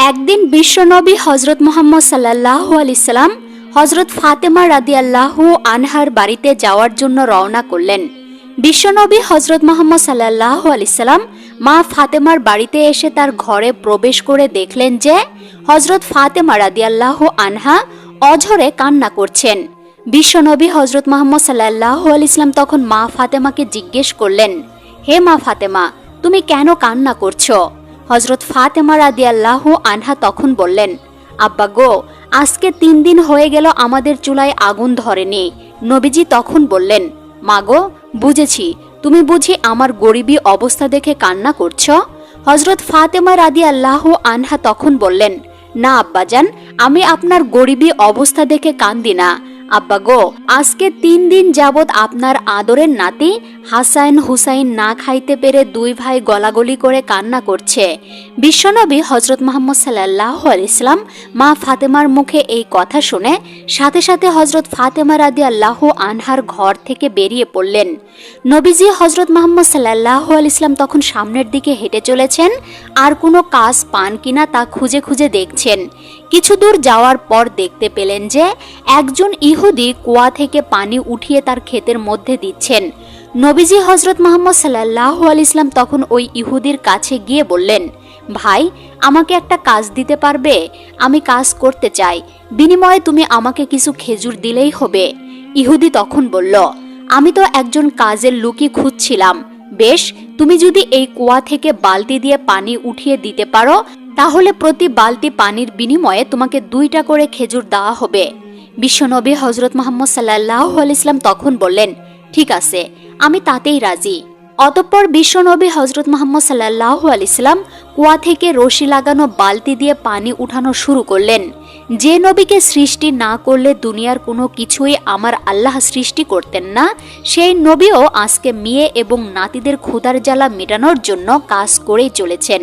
একদিন বিশ্বনবী হজরত মুহাম্মদ সাল্লাল্লাহু আলাইহি সাল্লাম হজরত ফাতেমা রাদিয়াল্লাহু আনহার বাড়িতে যাওয়ার জন্য রওনা করলেন। বিশ্বনবী হজরত মুহাম্মদ সাল্লাল্লাহু আলাইহি সাল্লাম মা ফাতেমার বাড়িতে এসে তার ঘরে প্রবেশ করে দেখলেন যে হজরত ফাতেমা রাদিয়াল্লাহু আনহা অঝরে কান্না করছেন। বিশ্বনবী হজরত মুহাম্মদ সাল্লাল্লাহু আলাইহি সাল্লাম তখন মা ফাতেমাকে জিজ্ঞেস করলেন, হে মা ফাতেমা, তুমি কেন কান্না করছো? হজরত ফাতেমা রাদিয়াল্লাহু আনহা তখন বললেন, আব্বা গো, আজকে 3 দিন হয়ে গেল আমাদের চুলায় আগুন ধরেনি। নবীজি তখন বললেন, মা গো, বুঝেছি, তুমি বুঝি আমার গরিবী অবস্থা দেখে কান্না করছো? হজরত ফাতেমা রাদিয়াল্লাহু আনহা তখন বললেন, না আব্বাজান, আমি আপনার গরিবী অবস্থা দেখে কান্দি না। আব্বা গো, আজকে 3 দিন যাবৎ আপনার আদরের নাতি হাসান হুসাইন না খাইতে পেরে 2 ভাই গলাগলি করে কান্না করছে। বিশ্বনবী হজরত মুহাম্মদ সাল্লাল্লাহু আলাইহি সাল্লাম মা ফাতেমার মুখে এই কথা শুনে সাথে সাথে হজরত ফাতেমা রাদিয়াল্লাহু আনহার ঘর থেকে বেরিয়ে পড়লেন। নবীজি হজরত মুহাম্মদ সাল্লাল্লাহু আলাইহি সাল্লাম তখন সামনের দিকে হেঁটে চলেছেন, আর কোনো কাজ পান কিনা তা খুঁজে খুঁজে দেখছেন। কিছু দূর যাওয়ার পর দেখতে পেলেন যে একজন ইহুদি কুয়া থেকে পানি উঠিয়ে তার ক্ষেতের মধ্যে দিচ্ছেন। নবীজি হজরত মুহাম্মদ সাল্লাল্লাহু আলাইহি সাল্লাম তখন ওই ইহুদির কাছে গিয়ে বললেন, ভাই, আমাকে একটা কাজ দিতে পারবে? আমি কাজ করতে চাই, বিনিময়ে তুমি আমাকে কিছু খেজুর দিলেই হবে। ইহুদি তখন বলল, আমি তো একজন কাজের লোকই খুঁজছিলাম। বেশ, তুমি যদি এই কুয়া থেকে বালতি দিয়ে পানি উঠিয়ে দিতে পারো তাহলে প্রতি বালতি পানির বিনিময়ে তোমাকে 2টা করে খেজুর দেওয়া হবে। বিশ্বনবী হজরত মুহাম্মদ সাল্লাল্লাহু আলাইহি সাল্লাম তখন বললেন, ঠিক আছে, আমি তাতেই রাজি। অতঃপর বিশ্বনবী হজরত মুহাম্মদ সাল্লাল্লাহু আলাইহি সাল্লাম কুয়া থেকে রশি লাগানো বালতি দিয়ে পানি উঠানো শুরু করলেন। যে নবীকে সৃষ্টি না করলে দুনিয়ার কোনো কিছুই আমার আল্লাহ সৃষ্টি করতেন না, সেই নবীও আজকে মেয়ে এবং নাতিদের ক্ষুধার জ্বালা মেটানোর জন্য কাজ করেই চলেছেন।